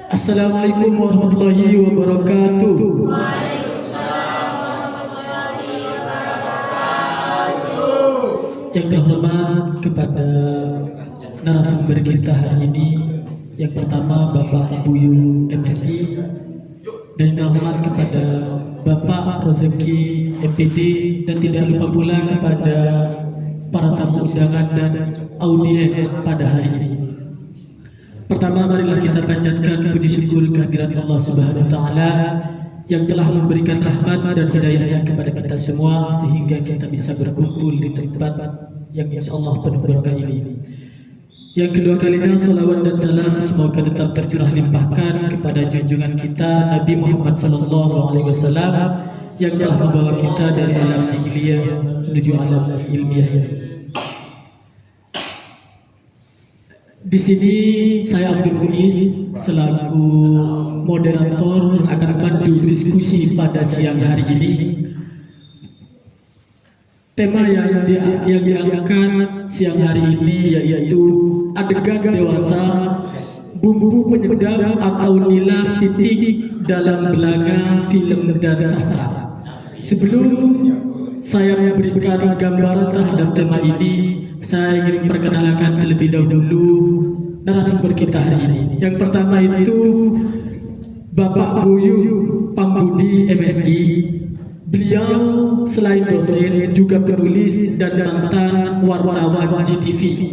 Assalamualaikum warahmatullahi wabarakatuh. Yang terhormat kepada narasumber kita hari ini, yang pertama Bapak Buyung MSI, dan yang terhormat kepada Bapak Rozeki MPD, dan tidak lupa pula kepada para tamu undangan dan audien pada hari ini. Pertama, marilah kita panjatkan puji syukur kehadirat Allah Subhanahu wa taala yang telah memberikan rahmat dan hidayahnya kepada kita semua sehingga kita bisa berkumpul di tempat yang insyaallah penuh berkah ini. Yang kedua kalinya, salawat dan salam semoga tetap tercurah limpahkan kepada junjungan kita Nabi Muhammad sallallahu alaihi wasallam yang telah membawa kita dari alam jahiliyah menuju alam ilmiah ini. Di sini saya Abdul Muiz selaku moderator yang akan memandu diskusi pada siang hari ini. Tema yang diangkat siang hari ini yaitu adegan dewasa, bumbu penyedap atau nilai titik dalam belanga film dan sastra. Sebelum saya memberikan gambaran terhadap tema ini, saya ingin memperkenalkan terlebih dahulu narasumber kita hari ini. Yang pertama itu Bapak Buyung Pambudi MSI. Beliau selain dosen juga penulis dan mantan wartawan GTV.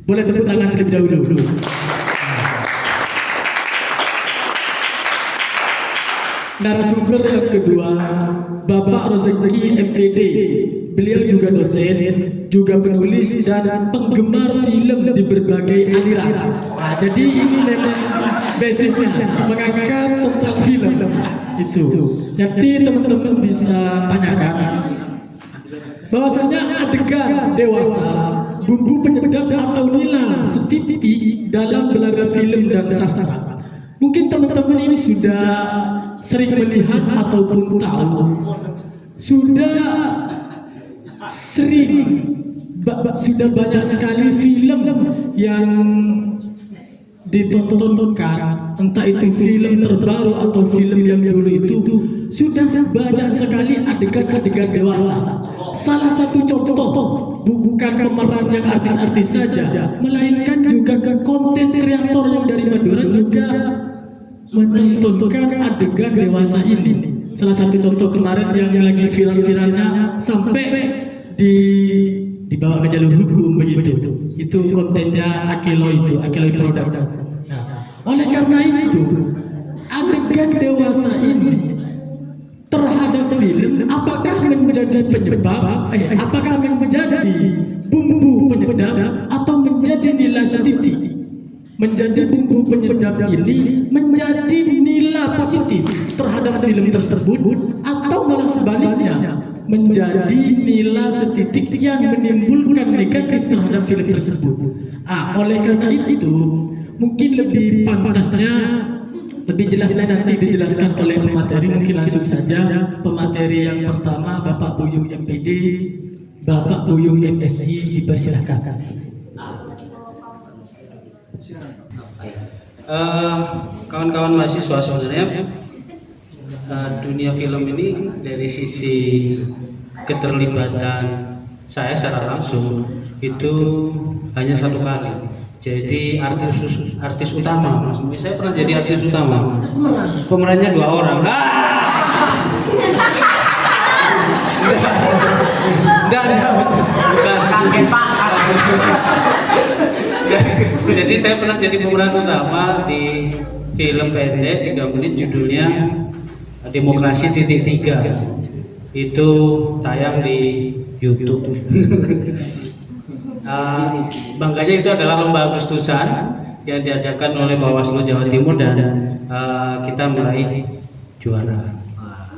Boleh tepuk tangan terlebih dahulu. Narasumber yang kedua Bapak Rozeki MPD. Beliau juga dosen, juga penulis dan penggemar film di berbagai aliran. Jadi ini memang basicnya mengangkat tentang film itu. Nanti teman-teman bisa tanyakan bahwasanya adegan dewasa, bumbu penyedap atau nilai setitik dalam belanga film dan sastra. Mungkin teman-teman ini sudah sering melihat ataupun tahu, sudah banyak sekali film yang ditontonkan, entah itu film terbaru atau film yang dulu itu, sudah banyak sekali adegan-adegan dewasa. Salah satu contoh, bukan pemeran yang artis-artis saja, melainkan juga konten kreator yang dari Madura juga menontonkan adegan dewasa ini. Salah satu contoh kemarin yang lagi viral-viralnya sampai dibawa ke jalur hukum begitu. Itu kontennya Akeloy Products. Nah, oleh karena itu adegan dewasa ini terhadap film apakah menjadi penyebab, apakah menjadi bumbu penyedap atau menjadi nilai setitik? Menjadi bumbu penyedap ini menjadi nilai positif terhadap film tersebut atau malah sebaliknya menjadi nilai setitik yang menimbulkan negatif terhadap film tersebut. Oleh karena itu mungkin lebih pantasnya, lebih jelasnya nanti dijelaskan oleh pemateri. Mungkin langsung saja pemateri yang pertama Bapak Buyung MPD, Bapak Buyung MSI, dipersilahkan. Kawan-kawan mahasiswa, sebenarnya dunia film ini dari sisi keterlibatan saya secara langsung itu hanya satu kali. Jadi artis utama, maksudnya saya pernah jadi artis utama. Pemerannya 2 orang. Bukan kaget Pak. Jadi saya pernah jadi pemeran utama di film pendek 3 menit judulnya Demokrasi titik 3. Itu tayang di YouTube. Bangganya itu adalah lomba Agustusan yang diadakan oleh Bawaslu Jawa Timur dan kita meraih juara.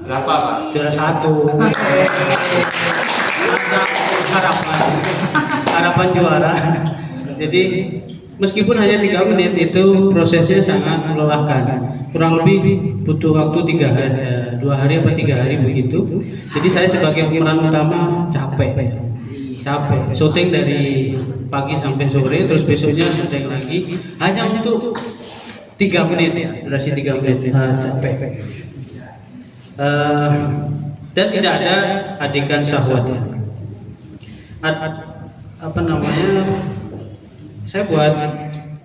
Berapa Pak? Juara 1. Harapan juara. Jadi meskipun hanya 3 menit itu prosesnya sangat melelahkan. Kurang lebih butuh waktu 2 hari atau 3 hari begitu. Jadi saya sebagai pemeran utama capek. Syuting dari pagi sampai sore, terus besoknya syuting lagi hanya untuk 3 menit ya, durasi 3 menit. Capek. Dan tidak ada adegan syahwat ya. Apa namanya? Saya buat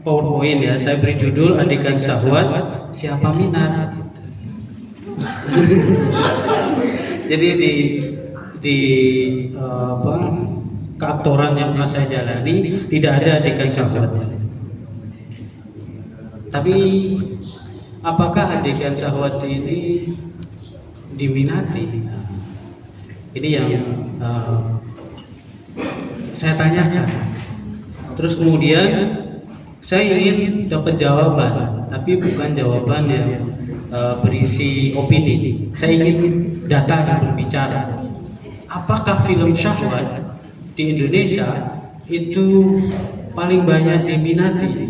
PowerPoint ya. Saya beri judul adegan syahwat siapa minat. Jadi di keaktoran yang pernah saya jalani tidak ada adegan syahwat. Tapi apakah adegan syahwat ini diminati? Ini yang saya tanyakan. Terus kemudian saya ingin dapat jawaban, tapi bukan jawaban yang berisi opini. Saya ingin data yang berbicara. Apakah film syahwat di Indonesia itu paling banyak diminati?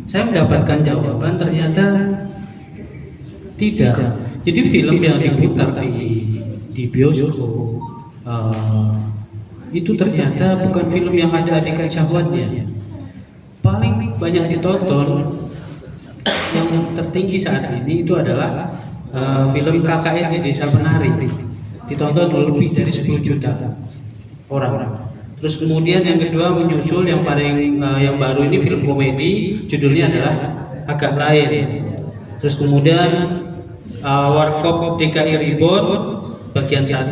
Saya mendapatkan jawaban ternyata tidak. Jadi film yang diputar di bioskop itu ternyata bukan film yang ada adegan syahwatnya. Paling banyak ditonton yang tertinggi saat ini itu adalah film KKN di Desa Penari. Ditonton lebih dari 10 juta orang. Terus kemudian yang kedua menyusul yang paling yang baru ini film komedi, judulnya adalah Agak Lain. Terus kemudian Warkop DKI Reborn bagian 1,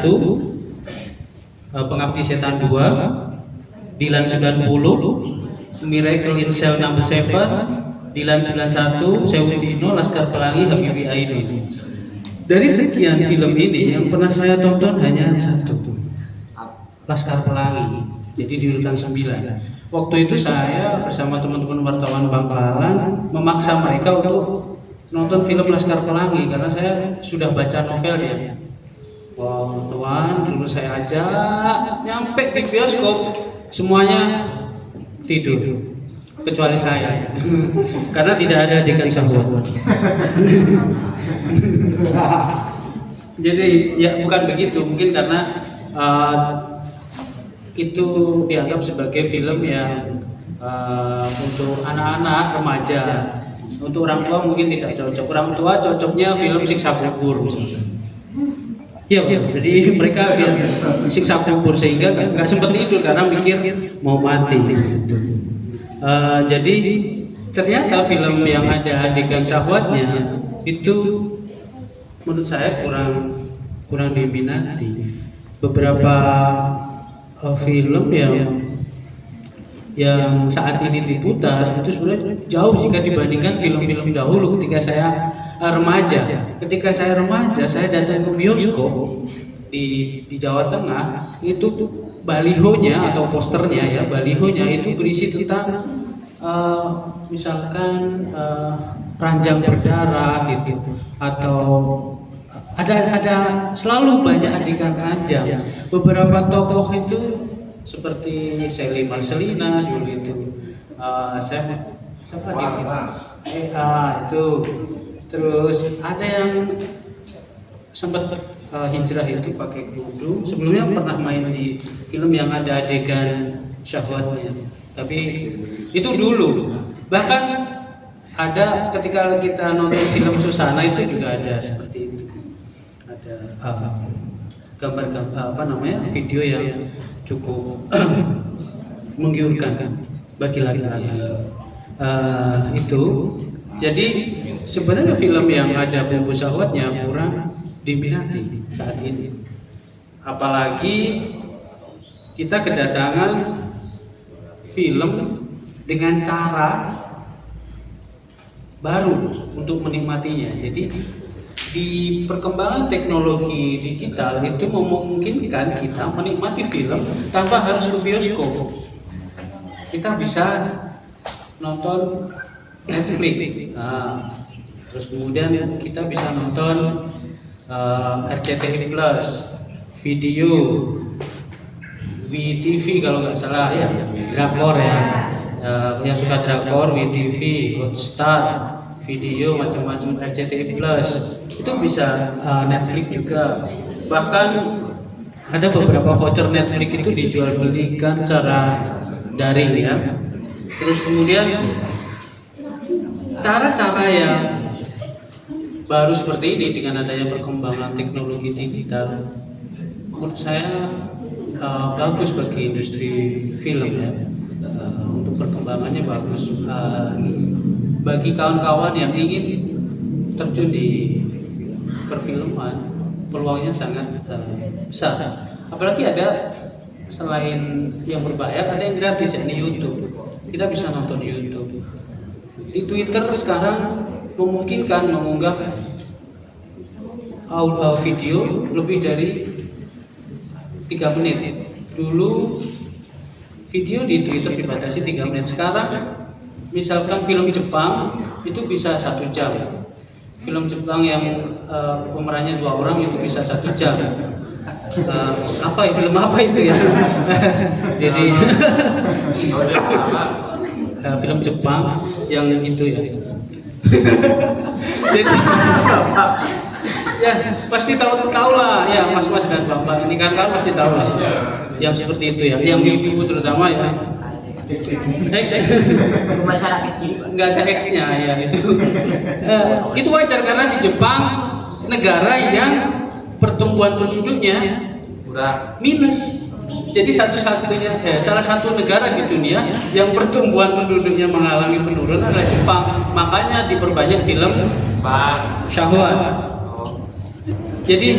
Pengabdi Setan 2, Dilan 90, Miracle in Cell Number 7, Dilan 91, Sewudino, Laskar Pelangi, Habibie Ainun. Dari sekian film ini yang pernah saya tonton hanya satu, Laskar Pelangi. Jadi di urutan 9. Waktu itu saya bersama teman-teman wartawan Bangkalan memaksa mereka untuk nonton film Laskar Pelangi karena saya sudah baca novelnya. Wah, tuan, dulu saya ajak nyampe di bioskop semuanya tidur kecuali saya karena tidak ada adegan syahwat. Jadi ya bukan begitu, mungkin karena itu dianggap sebagai film yang untuk anak-anak remaja. Untuk orang tua mungkin tidak cocok. Orang tua cocoknya film siksa kubur. Iya, jadi mereka siksa kubur sehingga nggak sempat tidur karena mikir mau mati. Gitu. Jadi ternyata film yang ada adegan syahwatnya itu menurut saya kurang diminati. Beberapa film yang saat ini diputar itu sebenarnya jauh jika dibandingkan film-film dahulu ketika saya remaja. Ketika saya remaja, saya datang ke bioskop di Jawa Tengah, itu balihonya atau posternya ya, balihonya itu berisi tentang misalkan ranjang berdarah gitu, atau ada selalu banyak adegan ranjang. Beberapa tokoh itu seperti Sally Marcelina dulu itu, siapa itu, terus ada yang sempat hijrah itu pakai kerudung. Sebelumnya pernah main di film yang ada adegan syahwatnya, tapi itu dulu. Bahkan ada ketika kita nonton film Susana itu juga ada seperti itu. Ada gambar video yang cukup menggiurkan bagi laki-laki. Itu jadi sebenarnya film yang ada bumbu syahwatnya kurang diminati saat ini. Apalagi kita kedatangan film dengan cara baru untuk menikmatinya. Jadi di perkembangan teknologi digital itu memungkinkan kita menikmati film tanpa harus ke bioskop. Kita bisa nonton Netflix, terus kemudian kita bisa nonton RCTI Plus, video, WeTV kalau nggak salah ya, drakor ya, yang suka drakor, WeTV, Hotstar, video macam-macam, RCTI Plus, itu bisa Netflix juga. Bahkan ada beberapa voucher Netflix itu dijual belikan secara daring ya. Terus kemudian cara-cara yang baru seperti ini dengan adanya perkembangan teknologi digital, menurut saya bagus bagi industri film ya. Untuk perkembangannya bagus. Bagi kawan-kawan yang ingin terjun di perfilman, peluangnya sangat besar. Apalagi ada selain yang berbayar, ada yang gratis, yakni YouTube. Kita bisa nonton di YouTube. Di Twitter sekarang memungkinkan mengunggah video lebih dari 3 menit. Dulu video di Twitter dibatasi 3 menit. Sekarang misalkan film Jepang itu bisa 1 jam. Film Jepang yang pemerannya 2 orang itu bisa 1 jam. Film apa itu ya? Jadi film Jepang yang itu ya. Jadi ya pasti tahu lah ya, mas-mas dan bapak ini kan pasti tahu lah yang seperti itu ya, yang ibu terutama ya. Masyarakat kecil Nggak ada X-nya ya itu. Itu wajar karena di Jepang negara yang pertumbuhan penduduknya udah minus. Jadi salah satu negara di dunia yang pertumbuhan penduduknya mengalami penurunan adalah Jepang. Makanya diperbanyak film syahwat. Jadi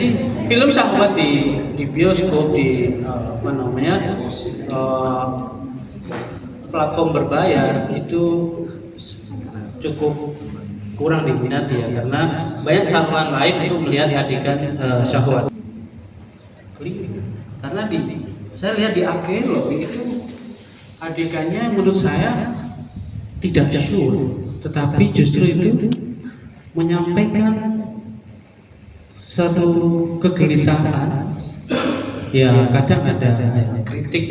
film syahwat di bioskop, di platform berbayar itu cukup kurang diminati ya, karena banyak saluran lain untuk melihat adegan syahwat. Karena saya lihat di akhir loh itu adegannya menurut saya tidak sure, tetapi justru itu menyampaikan satu kegelisahan. Ya kadang ada kritik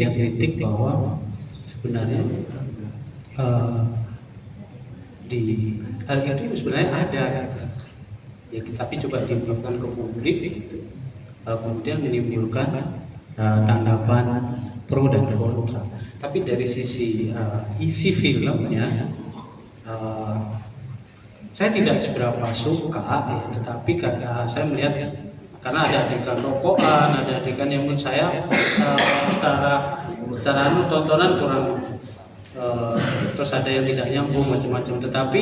bahwa sebenarnya di hal itu sebenarnya ada ya, tapi coba diungkapkan ke publik kemudian menimbulkan tanggapan pro dan kontra. Tapi dari sisi isi filmnya saya tidak seberapa suka ya, tetapi karena saya melihat karena ada adegan rokokan, ada adegan yang menurut saya secara tontonan kurang, terus ada yang tidak nyambung macam-macam. Tetapi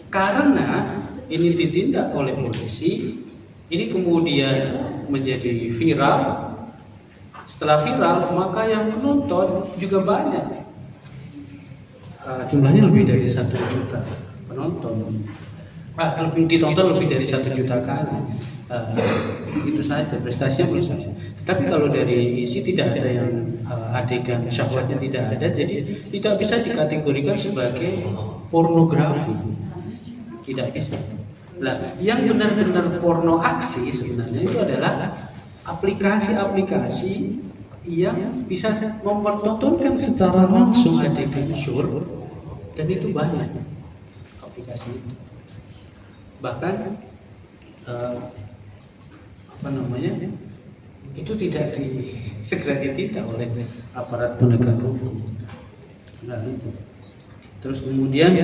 karena ini ditindak oleh polisi, ini kemudian menjadi viral. Setelah viral, maka yang menonton juga banyak. Jumlahnya lebih dari 1 juta penonton. Lebih ditonton lebih dari 1 juta kali. Itu saja prestasinya menurut saya. Tapi kalau dari isi tidak ada yang adegan syahwatnya tidak ada, jadi tidak bisa dikategorikan sebagai pornografi. Tidak bisa. Nah, yang benar-benar porno aksi sebenarnya itu adalah aplikasi-aplikasi yang bisa mempertontonkan secara langsung adegan syur, dan itu banyak aplikasi itu. Bahkan itu tidak segera ditindak oleh aparat penegak hukum. Nah itu. Terus kemudian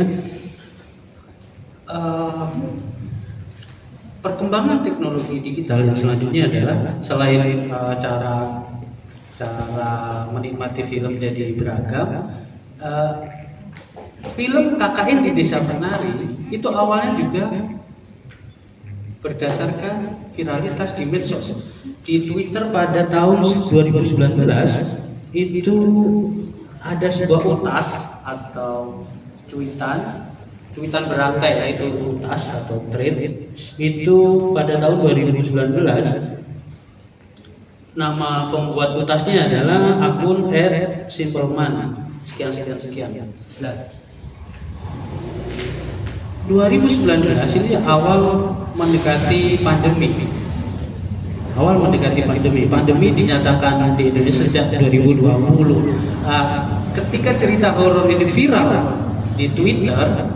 perkembangan teknologi digital yang selanjutnya adalah selain cara menikmati film jadi beragam, film KKN di Desa Penari itu awalnya juga berdasarkan viralitas di medsos. Di Twitter pada tahun 2019 itu ada sebuah utas atau cuitan berantai, yaitu utas atau thread itu pada tahun 2019. Nama pembuat utasnya adalah akun @simpleman sekian. Nah, 2019 ini awal mendekati pandemi. Pandemi dinyatakan di Indonesia sejak 2020. Ketika cerita horor ini viral di Twitter,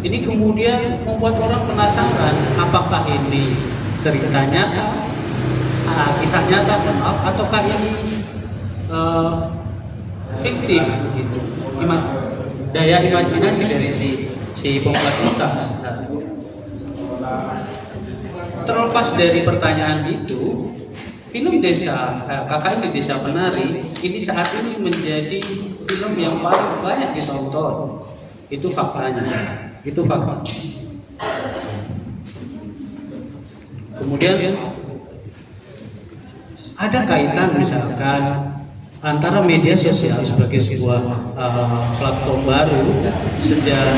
ini kemudian membuat orang penasaran apakah ini cerita nyata, kisah nyata, ataukah ini fiktif begitu. Daya imajinasi dari si si pembuat tuntas. Terlepas dari pertanyaan itu, film KKN di Desa Penari ini saat ini menjadi film yang paling banyak ditonton. Itu faktanya. Itu fakta. Kemudian ada kaitan misalkan antara media sosial sebagai sebuah platform baru sejak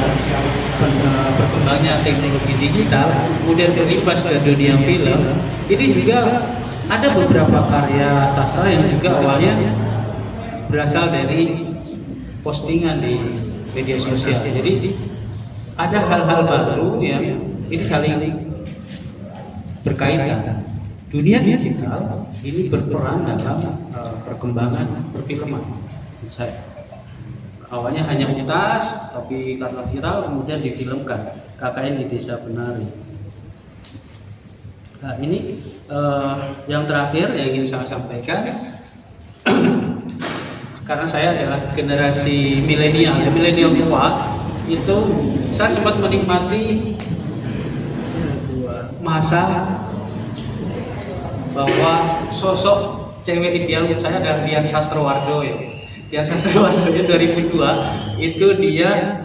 berkembangnya teknologi digital, kemudian berimbas ke dunia film. Ini juga ada beberapa karya sastra yang juga awalnya berasal dari postingan di media sosial. Jadi ada hal-hal baru yang ini saling berkaitan. Dunia digital ini berperan dalam perkembangan perfilman. Awalnya hanya utas, tapi karena viral kemudian difilmkan. KKN di Desa Penari. Nah, ini yang terakhir yang ingin saya sampaikan. Karena saya adalah generasi milenial tua, itu saya sempat menikmati masa bahwa sosok cewek ideal menurut saya adalah Dian Sastrowardo ya. Dian Sastrowardo 2002 itu dia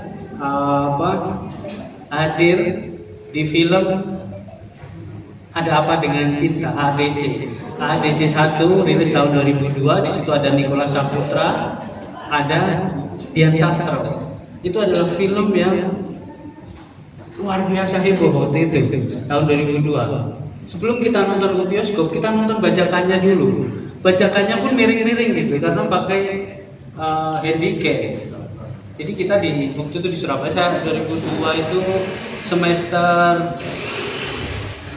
hadir di film Ada Apa Dengan Cinta AADC 1 rilis tahun 2002. Di situ ada Nicholas Saputra, ada Dian Sastro. Itu adalah film yang luar biasa heboh waktu itu tahun 2002. Sebelum kita nonton ke bioskop, kita nonton bajakannya dulu. Bajakannya pun miring-miring gitu karena pakai handycam. Jadi kita waktu itu di Surabaya 2002 itu semester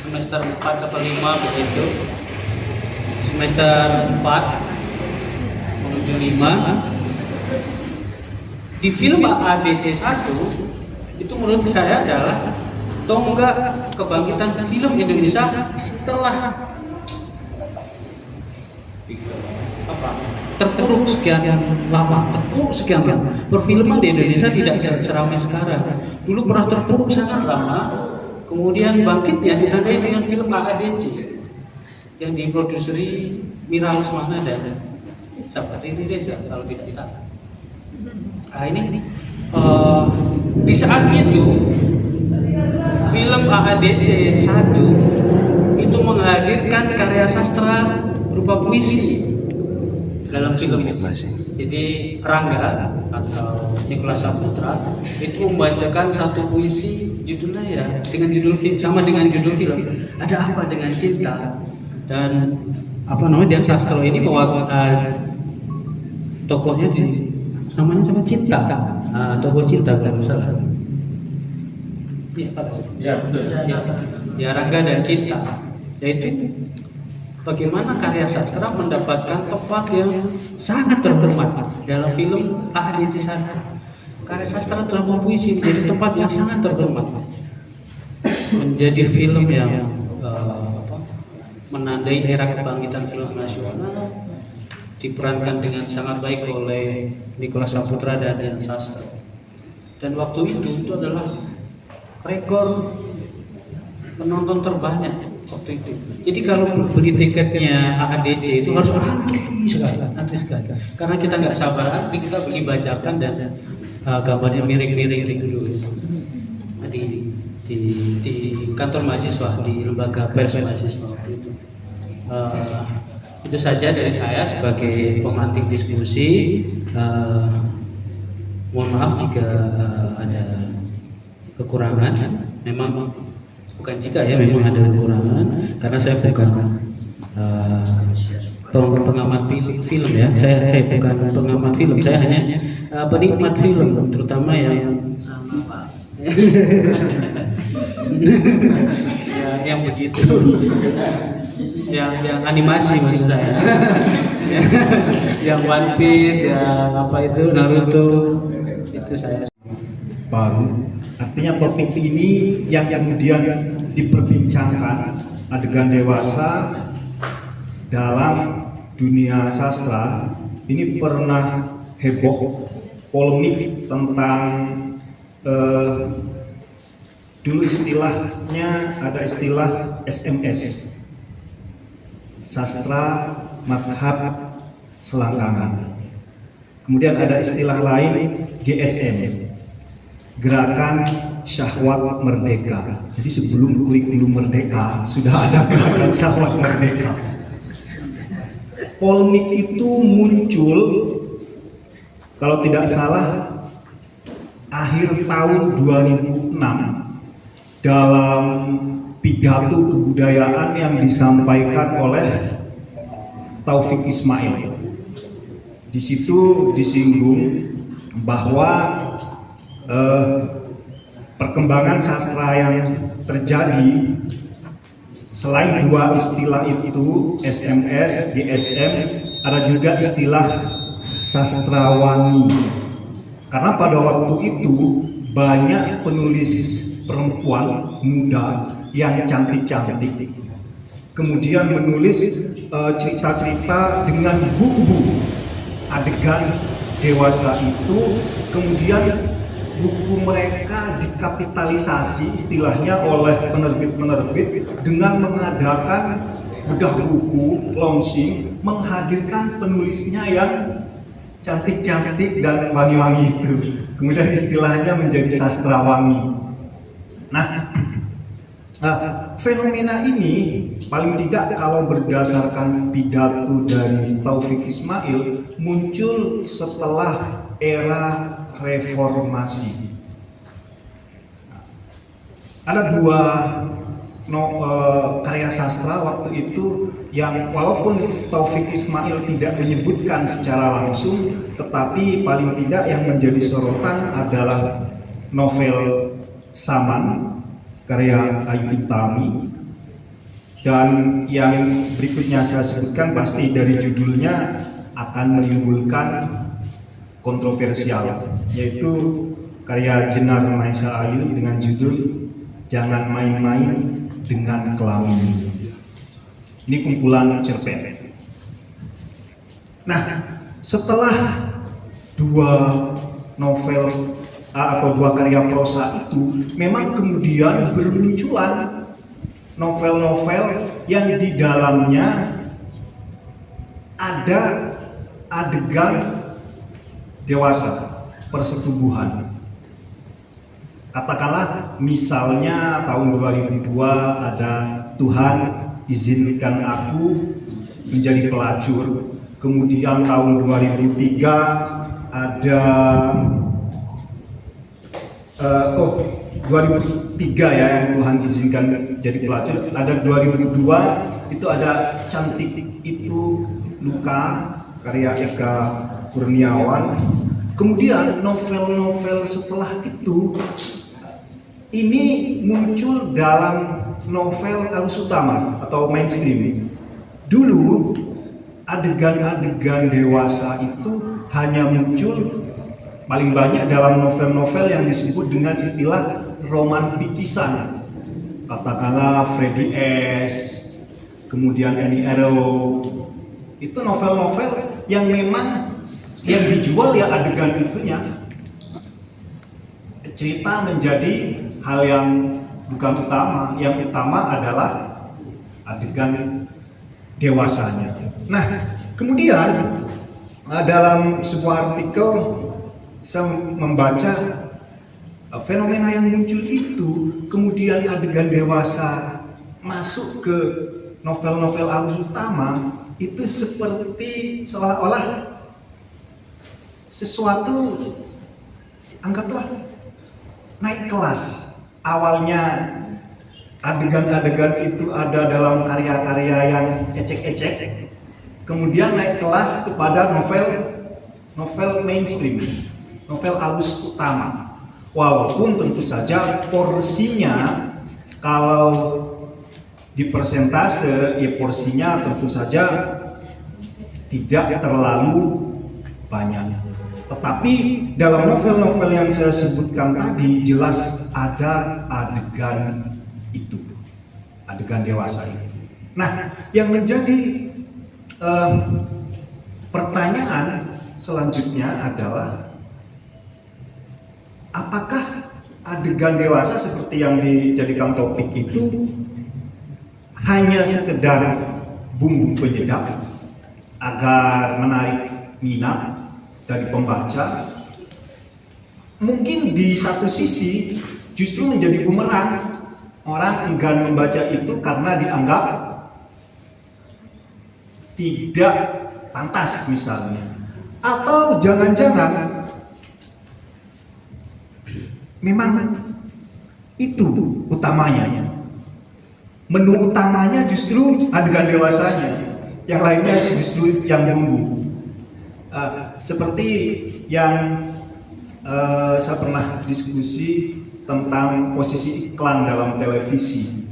4 atau 5 begitu. Semester 4 menuju 5. Di film AADC 1 itu menurut saya adalah tonggak kebangkitan film Indonesia setelah terpuruk sekian lama. Perfilman di Indonesia tidak seramai sekarang. Dulu pernah terpuruk sangat lama, kemudian bangkitnya ditandai dengan film AADC yang diproduseri Mira Lesmana dan Sapari Reza kalau tidak salah. Nah ini di saat itu film AADC 1 itu menghadirkan karya sastra berupa puisi dalam film itu. Jadi Rangga atau Nicholas Saputra itu membacakan satu puisi judulnya ya dengan judul sama dengan judul film Ada Apa Dengan Cinta. Dan Dian Sastro ini tokohnya namanya sama Cinta, tokoh cinta kalau salah. Ya betul. Ya Rangga dan Cinta. Yaitu bagaimana karya sastra mendapatkan tempat yang sangat terhormat dalam film AADC 1. Karya sastra dalam puisi menjadi tempat yang sangat terhormat. Menjadi film yang menandai era kebangkitan film nasional, diperankan dengan sangat baik oleh Nicholas Saputra dan Dian Sastro. Dan waktu itu adalah rekor penonton terbanyak waktu itu. Jadi kalau beli tiketnya AADC itu harus antri sekali. Karena kita nggak sabar antri, kita beli bajakan dan gambarnya miring-miring dulu. Di kantor mahasiswa, di lembaga pers mahasiswa waktu itu. Itu saja dari saya sebagai pemantik diskusi. Mohon maaf jika ada kekurangan. Memang bukan jika ya, memang ada kekurangan karena saya bukan pengamat film ya. Saya bukan pengamat film, saya hanya penikmat film, terutama yang yang begitu, yang animasi maksud saya, yang One Piece, yang apa itu Naruto, itu saya. Baru, artinya topik ini yang kemudian diperbincangkan adegan dewasa dalam dunia sastra ini pernah heboh polemik tentang eh, dulu istilahnya ada istilah SMS, sastra madhab selangkangan. Kemudian ada istilah lain GSM, gerakan syahwat merdeka. Jadi sebelum kurikulum merdeka sudah ada gerakan syahwat merdeka. Polemik itu muncul kalau tidak salah akhir tahun 2006 dalam pidato kebudayaan yang disampaikan oleh Taufik Ismail. Di situ disinggung bahwa perkembangan sastra yang terjadi selain dua istilah itu, SMS, GSM, ada juga istilah sastrawangi. Karena pada waktu itu banyak penulis perempuan muda yang cantik-cantik, kemudian menulis cerita-cerita dengan bumbu adegan dewasa itu, kemudian buku mereka dikapitalisasi istilahnya oleh penerbit-penerbit dengan mengadakan bedah buku, launching, menghadirkan penulisnya yang cantik-cantik dan wangi-wangi itu. Kemudian istilahnya menjadi sastrawangi. Nah, fenomena ini paling tidak kalau berdasarkan pidato dari Taufik Ismail muncul setelah era reformasi. Ada dua karya sastra waktu itu yang walaupun Taufik Ismail tidak menyebutkan secara langsung, tetapi paling tidak yang menjadi sorotan adalah novel Saman karya Ayu Utami, dan yang berikutnya saya sebutkan pasti dari judulnya akan menimbulkan kontroversial, yaitu karya Jenar Maisa Ayu dengan judul Jangan Main-Main dengan Kelamin. Ini kumpulan cerpen. Nah, setelah dua novel atau dua karya prosa itu, memang kemudian bermunculan novel-novel yang di dalamnya ada adegan dewasa, persetubuhan. Katakanlah misalnya tahun 2002 ada Tuhan izinkan aku menjadi pelacur. Kemudian tahun 2003 ada 2003 ya yang Tuhan izinkan jadi pelacur. Ada 2002 itu ada Cantik Itu Luka karya Eka Kurniawan. Kemudian novel-novel setelah itu ini muncul dalam novel arus utama atau mainstream. Dulu adegan-adegan dewasa itu hanya muncul paling banyak dalam novel-novel yang disebut dengan istilah roman picisan. Katakanlah Freddy S, kemudian Annie Arrow. Itu novel-novel yang memang yang dijual ya adegan itunya. Cerita menjadi hal yang bukan utama, yang utama adalah adegan dewasanya. Nah, kemudian dalam sebuah artikel saya membaca fenomena yang muncul itu, kemudian adegan dewasa masuk ke novel-novel arus utama, itu seperti seolah-olah sesuatu, anggaplah naik kelas. Awalnya adegan-adegan itu ada dalam karya-karya yang ecek-ecek, kemudian naik kelas kepada novel mainstream, novel arus utama. Walaupun tentu saja porsinya kalau di persentase ya porsinya tentu saja tidak terlalu banyak. Tetapi dalam novel-novel yang saya sebutkan tadi jelas ada adegan itu, adegan dewasa itu. Nah, yang menjadi pertanyaan selanjutnya adalah apakah adegan dewasa seperti yang dijadikan topik itu hanya sekedar bumbu penyedap agar menarik minat dari pembaca. Mungkin di satu sisi justru menjadi bumerang, orang enggan membaca itu karena dianggap tidak pantas misalnya, atau jangan-jangan memang itu utamanya, menu utamanya justru adegan dewasanya, yang lainnya justru yang bumbu. Seperti yang saya pernah diskusi tentang posisi iklan dalam televisi.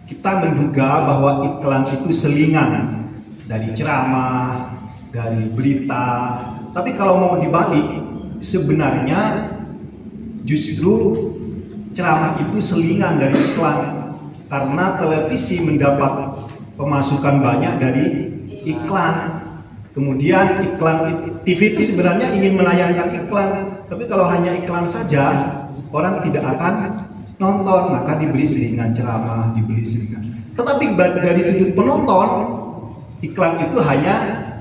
Kita menduga bahwa iklan itu selingan dari ceramah, dari berita. Tapi kalau mau dibalik, sebenarnya justru ceramah itu selingan dari iklan, karena televisi mendapat pemasukan banyak dari iklan. Kemudian iklan TV itu sebenarnya ingin menayangkan iklan, tapi kalau hanya iklan saja orang tidak akan nonton, maka diberi selingan ceramah, diberi selingan. Tetapi dari sudut penonton, iklan itu hanya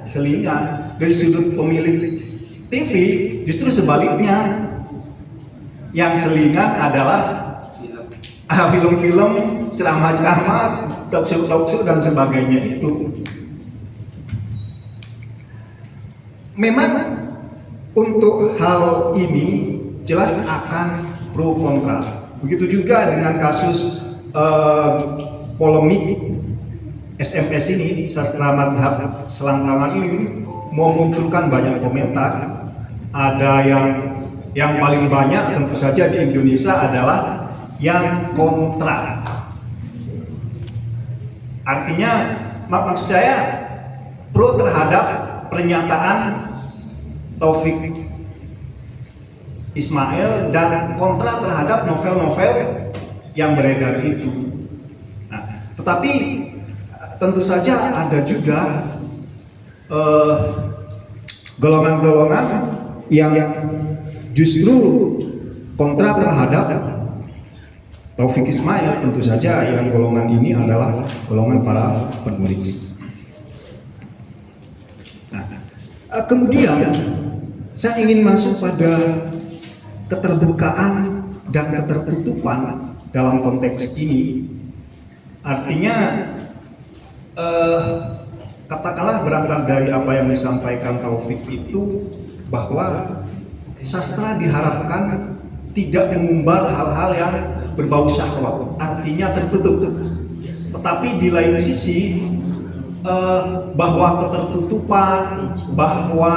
selingan. Dari sudut pemilik TV justru sebaliknya, yang selingan adalah film-film, ceramah-ceramah, talk-show dan sebagainya itu. Memang untuk hal ini jelas akan pro kontra. Begitu juga dengan kasus polemik SMS ini, sastra mazhab selangkangan ini memunculkan banyak komentar. Ada yang paling banyak tentu saja di Indonesia adalah yang kontra. Artinya maksud saya pro terhadap pernyataan Taufik Ismail dan kontra terhadap novel-novel yang beredar itu. Nah, tetapi tentu saja ada juga golongan-golongan yang justru kontra terhadap Taufik Ismail. Tentu saja yang golongan ini adalah golongan para penulis. Nah, kemudian saya ingin masuk pada keterbukaan dan ketertutupan dalam konteks ini. Artinya katakanlah berangkat dari apa yang disampaikan Taufik itu, bahwa sastra diharapkan tidak mengumbar hal-hal yang berbau syahwat, artinya tertutup. Tetapi di lain sisi bahwa ketertutupan, bahwa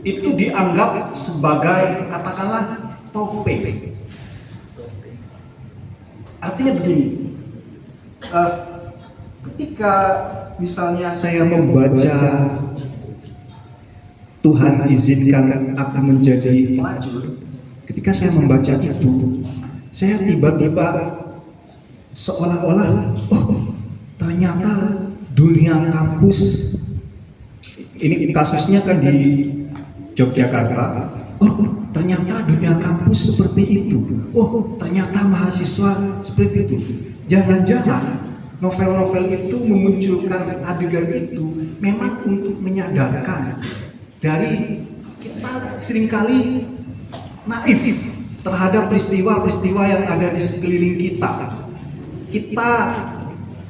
itu dianggap sebagai katakanlah topeng. Artinya begini, ketika misalnya saya membaca Tuhan izinkan aku menjadi pelacur, ketika saya membaca itu, saya tiba-tiba seolah-olah, oh ternyata dunia kampus, ini kasusnya kan di Yogyakarta, oh ternyata dunia kampus seperti itu, oh ternyata mahasiswa seperti itu. Jangan-jangan novel-novel itu memunculkan adegan itu memang untuk menyadarkan dari kita seringkali naif terhadap peristiwa-peristiwa yang ada di sekeliling kita. Kita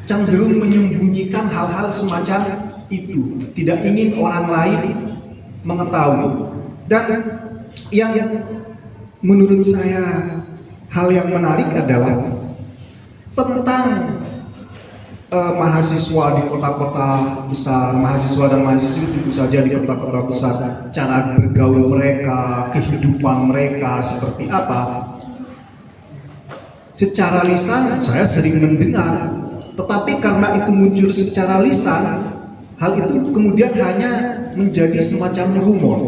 cenderung menyembunyikan hal-hal semacam itu, tidak ingin orang lain mengetahui. Dan yang menurut saya hal yang menarik adalah tentang mahasiswa di kota-kota besar, mahasiswa dan mahasiswi tentu saja di kota-kota besar, cara bergaul mereka, kehidupan mereka seperti apa. Secara lisan saya sering mendengar, tetapi karena itu muncul secara lisan, hal itu kemudian hanya menjadi semacam rumor.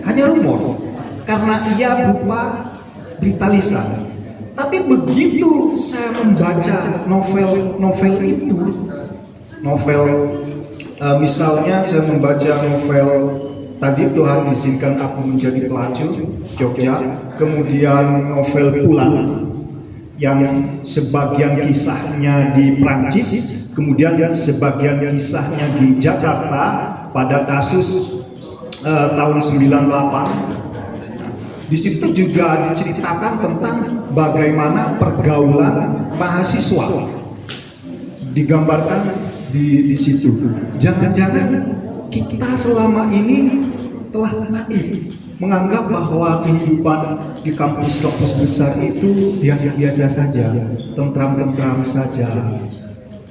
Hanya rumor, karena ia berupa berita lisan. Tapi begitu saya membaca novel itu, misalnya saya membaca novel tadi Tuhan izinkan aku menjadi pelacur Jogja, kemudian novel Pulang yang sebagian kisahnya di Prancis, kemudian sebagian kisahnya di Jakarta pada kasus tahun 98. Di situ juga diceritakan tentang bagaimana pergaulan mahasiswa, digambarkan di situ. Jangan-jangan kita selama ini telah naif menganggap bahwa kehidupan di kampus-kampus besar itu biasa-biasa saja, tentram-tentram saja,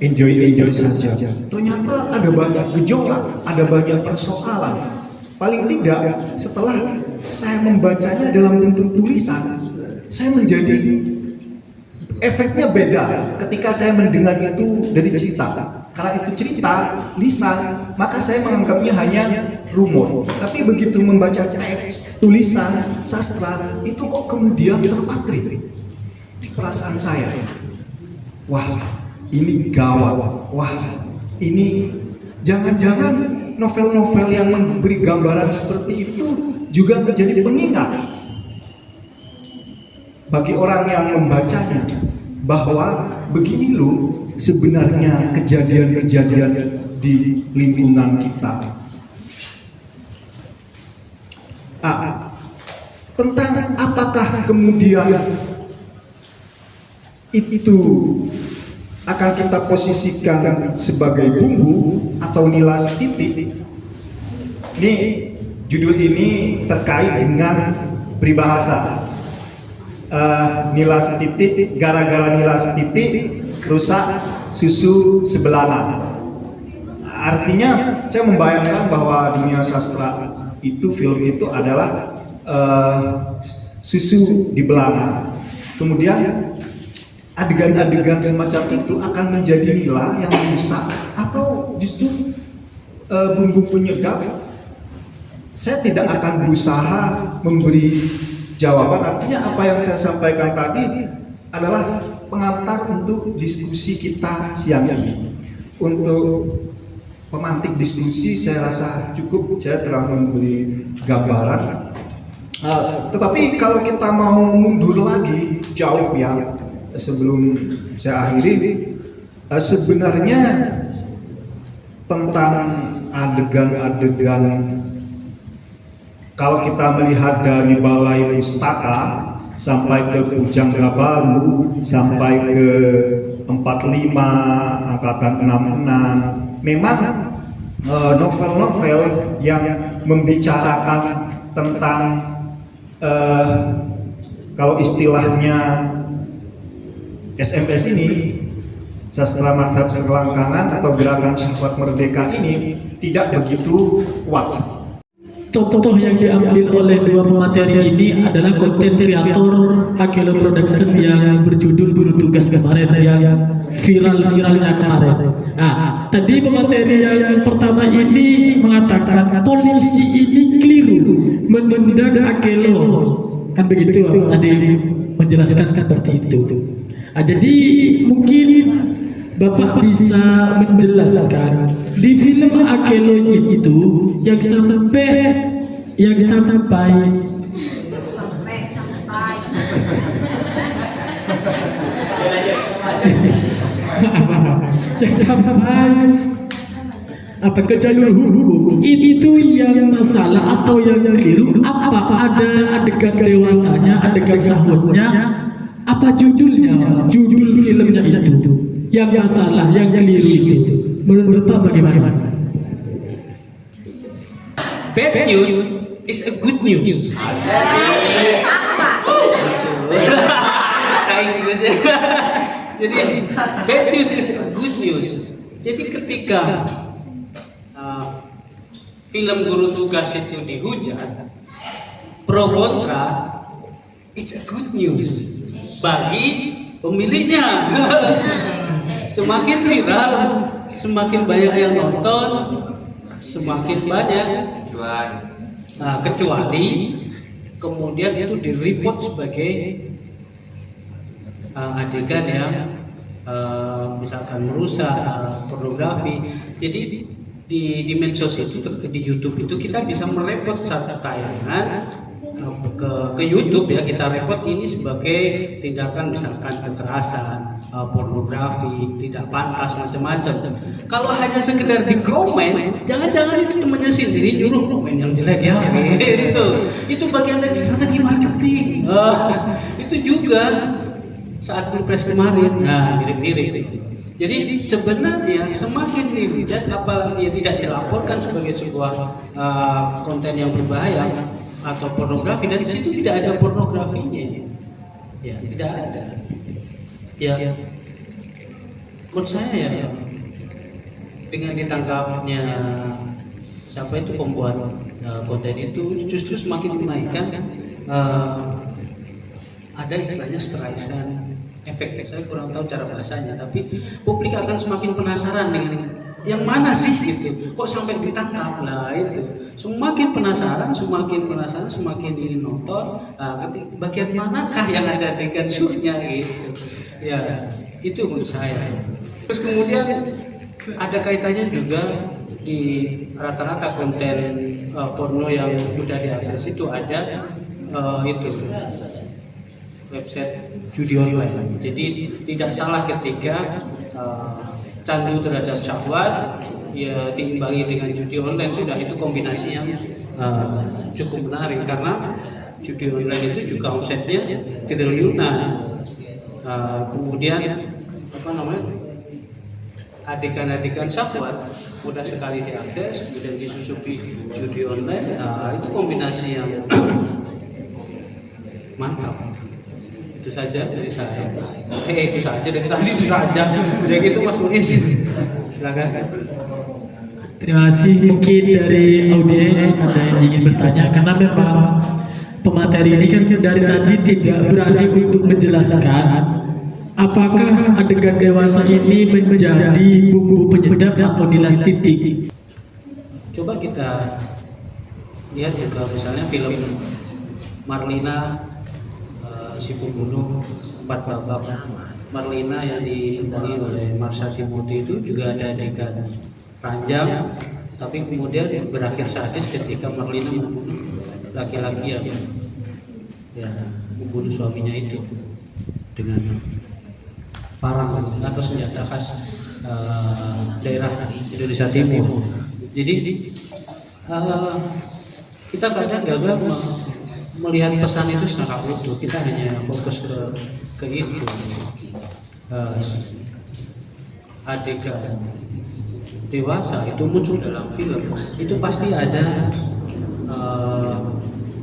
enjoy saja. Ternyata ada banyak gejolak, ada banyak persoalan. Paling tidak setelah saya membacanya dalam bentuk tulisan, saya menjadi efeknya beda ketika saya mendengar itu dari cerita. Karena itu cerita, lisan, maka saya menganggapnya hanya rumor. Tapi begitu membaca teks, tulisan, sastra, itu kok kemudian terpatri di perasaan saya. Wah, ini gawat. Wah, ini jangan-jangan novel-novel yang memberi gambaran seperti itu juga menjadi pengingat bagi orang yang membacanya, bahwa begini loh sebenarnya kejadian-kejadian di lingkungan kita. Tentang apakah kemudian itu akan kita posisikan sebagai bumbu atau nilas titik. Ini judul ini terkait dengan peribahasa. Nilas titik, gara-gara nilas titik rusak susu sebelanga. Artinya saya membayangkan bahwa dunia sastra itu, film itu adalah susu di belanga. Kemudian adegan-adegan semacam itu akan menjadi nila yang rusak atau justru bumbu penyedap. Saya tidak akan berusaha memberi jawaban. Artinya apa yang saya sampaikan tadi adalah pengantar untuk diskusi kita siang ini. Untuk pemantik diskusi saya rasa cukup, saya telah memberi gambaran. Tetapi kalau kita mau mundur lagi jauh ya, sebelum saya akhiri, sebenarnya tentang adegan-adegan, kalau kita melihat dari Balai Pustaka sampai ke Pujangga Baru, sampai ke 45, Angkatan 66, memang novel-novel yang membicarakan tentang kalau istilahnya SMS ini, sastra madhab selangkangan atau gerakan syahwat merdeka ini tidak begitu kuat. Contoh yang diambil oleh dua pemateri ini adalah konten kreator Akelo Production yang berjudul Guru Tugas kemarin, yang viral-viralnya kemarin. Tadi pemateri yang pertama ini mengatakan polisi ini keliru menendang Akelo, kan begitu tadi menjelaskan seperti itu. Jadi mungkin Bapak bisa menjelaskan di film Akelo itu yang sampai yang sampai apa ke jalur hukum itu yang masalah atau yang keliru? Apa ada adegan dewasanya, adegan sahwatnya? Apa judulnya? Judul filmnya itu yang masalah, yang keliru itu. Menurut Bapak bagaimana? Bad news is a good news. Jadi bad news is a good news. Jadi ketika film Guru Tugas itu dihujat, pro kontra, it's a good news bagi pemiliknya. Semakin viral, semakin banyak yang nonton, semakin banyak. Kecuali kemudian itu di-report sebagai adegan yang misalkan merusak, pornografi. Jadi di medsos itu, di YouTube itu kita bisa merepot satu tayangan ke YouTube ya, kita repot ini sebagai tindakan misalkan kekerasan, pornografi, tidak pantas, macam-macam. Kalau hanya sekedar di komen, jangan-jangan itu temannya sendiri nyuruh komen yang jelek ya, gitu. Itu bagian dari strategi marketing. Itu juga saat pilpres kemarin, nah mirip-mirip itu. Jadi sebenarnya semakin dihujat, apalagi tidak dilaporkan sebagai sebuah konten yang berbahaya atau pornografi, dan di situ tidak ada pornografinya, ya tidak ada. Ya, menurut saya ya dengan ditangkapnya siapa itu pembuat konten itu justru semakin menaikkan ada istilahnya Streisand efek. Saya kurang tahu cara bahasanya, tapi publik akan semakin penasaran dengan yang mana sih gitu, kok sampai ditangkap. Nah itu semakin penasaran, semakin ingin nonton. Nah, bagian manakah yang ada adegan surnya gitu ya, itu menurut saya. Terus kemudian ada kaitannya juga di rata-rata konten porno yang mudah diakses itu ada itu website judi online. Jadi tidak salah ketika candu terhadap syahwat ya diimbangi dengan judi online, sudah itu kombinasi yang cukup menarik, karena judi online itu juga omsetnya triliunan. Kemudian apa namanya, adegan-adegan syahwat mudah sekali diakses, kemudian disusupi judi online. Itu kombinasi yang mantap. Itu saja dari saya. Itu saja dari tadi, itu saja. Ya gitu Mas Muiz. Silakan. Terima kasih. Mungkin dari audiens ada yang ingin bertanya, karena memang pemateri ini kan dari tadi tidak berani untuk menjelaskan apakah adegan dewasa ini menjadi bumbu penyedap atau dilas titik. Coba kita lihat juga misalnya film Marlina, si pembunuh 4 babak. Marlina yang diimbangi oleh Marsha Timothy itu juga ada adegan ranjang, tapi kemudian berakhir sadis ketika Marlina membunuh laki-laki yang membunuh suaminya itu dengan parang atau senjata khas daerah Indonesia Timur. Jadi kita kadang gagal melihat pesan itu secara utuh, kita hanya fokus ke itu. Adegan dewasa itu muncul dalam film, itu pasti ada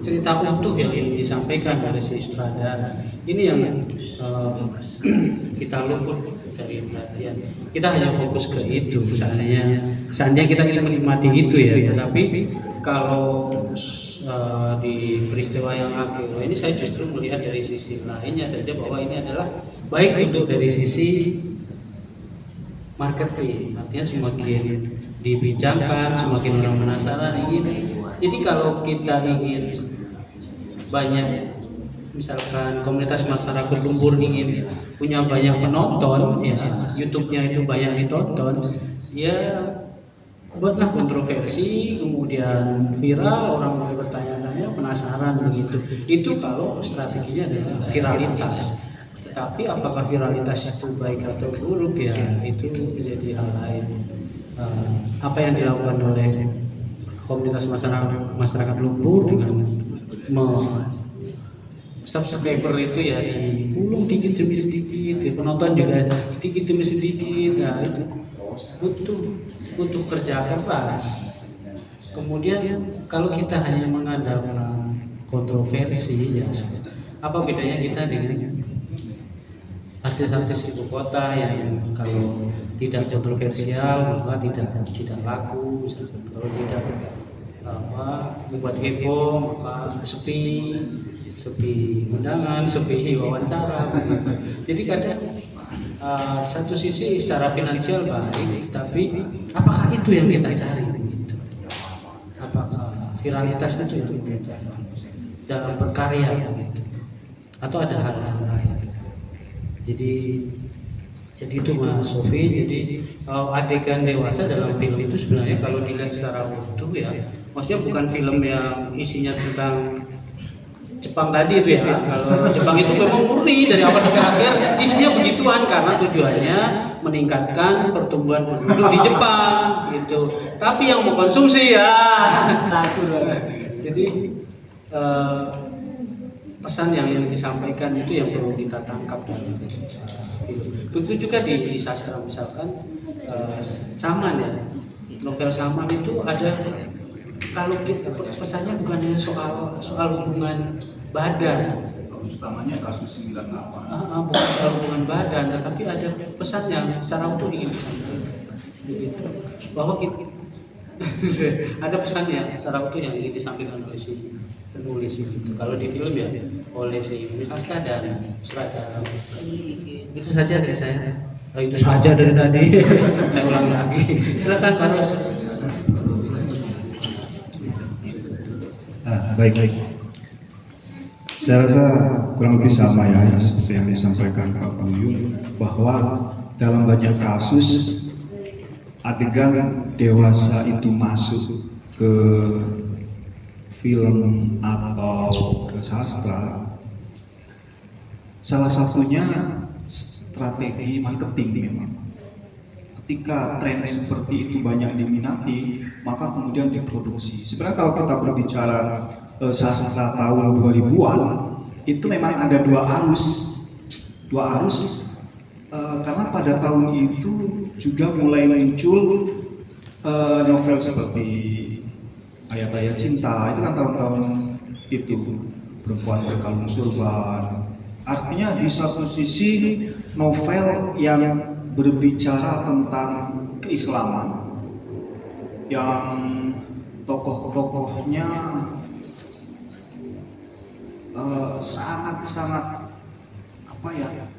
cerita utuh yang ingin disampaikan oleh si sutradara. Ini yang kita luput dari perhatian. Kita hanya fokus ke itu. Seandainya kita ingin menikmati itu ya, tetapi kalau di peristiwa yang akhir ini saya justru melihat dari sisi lainnya saja, bahwa ini adalah baik untuk dari sisi marketing, artinya semakin dibincangkan, semakin orang penasaran ingin. Jadi kalau kita ingin banyak, misalkan komunitas masyarakat lumpur ingin punya banyak penonton, ya YouTube-nya itu banyak ditonton, ya buatlah kontroversi, kemudian viral, orang mulai bertanya-tanya, penasaran begitu. Itu kalau strateginya adalah viralitas. Tapi apakah viralitas itu baik atau buruk, ya itu menjadi hal lain. Apa yang dilakukan oleh komunitas masyarakat lumpur dengan subscriber itu ya digulung dikit demi sedikit, ya, penonton juga sedikit demi sedikit. Nah itu butuh kerja keras. Kemudian kalau kita hanya mengandalkan kontroversi, ya apa bedanya kita dengan artis-artis ibu kota yang kalau tidak kontroversial maka tidak laku, misalkan. Kalau tidak membuat heboh maka sepi undangan, sepi wawancara begitu. Jadi kadang satu sisi secara finansial baik, tapi apakah itu yang kita cari begitu? Apakah viralitas itu yang kita cari dalam berkarya begitu? Atau ada hal yang lain? Jadi Jadi itu Mas Sofi. Jadi adegan dewasa dalam film itu sebenarnya kalau dilihat secara utuh ya, maksudnya bukan film yang isinya tentang Jepang tadi itu ya. Kalau Jepang itu memang murni dari awal sampai akhir isinya begituan karena tujuannya meningkatkan pertumbuhan penduduk di Jepang gitu. Tapi yang mau konsumsi ya takut. Jadi pesan yang disampaikan itu yang perlu kita tangkap dalam film. Begitu juga di sastra misalkan Saman ya, novel Saman itu ada, kalau kita pesannya bukan hanya soal hubungan badan, utamanya kasus 98. bukan soal hubungan badan, tetapi ada pesan yang secara utuh ingin disampaikan begitu, bahwa kita ada pesan yang secara utuh yang ingin disampaikan oleh si penulis itu. Kalau di film ya oleh si Naskah dan sutradara. Itu saja dari saya. Itu saja dari tadi. Saya ulang lagi. Silakan Pak Ros. Baik. Saya rasa kurang lebih sama ya seperti yang disampaikan Pak Buyung, bahwa dalam banyak kasus adegan dewasa itu masuk ke film atau ke sastra, salah satunya strategi marketing memang. Ketika tren seperti itu banyak diminati, maka kemudian diproduksi. Sebenarnya kalau kita berbicara sastra tahun 2000-an, itu memang ada dua arus karena pada tahun itu juga mulai muncul novel seperti Ayat-ayat Cinta, itu kan tahun-tahun itu, Perempuan Berkalung Surban. Artinya di satu sisi novel yang berbicara tentang keislaman, yang tokoh-tokohnya sangat-sangat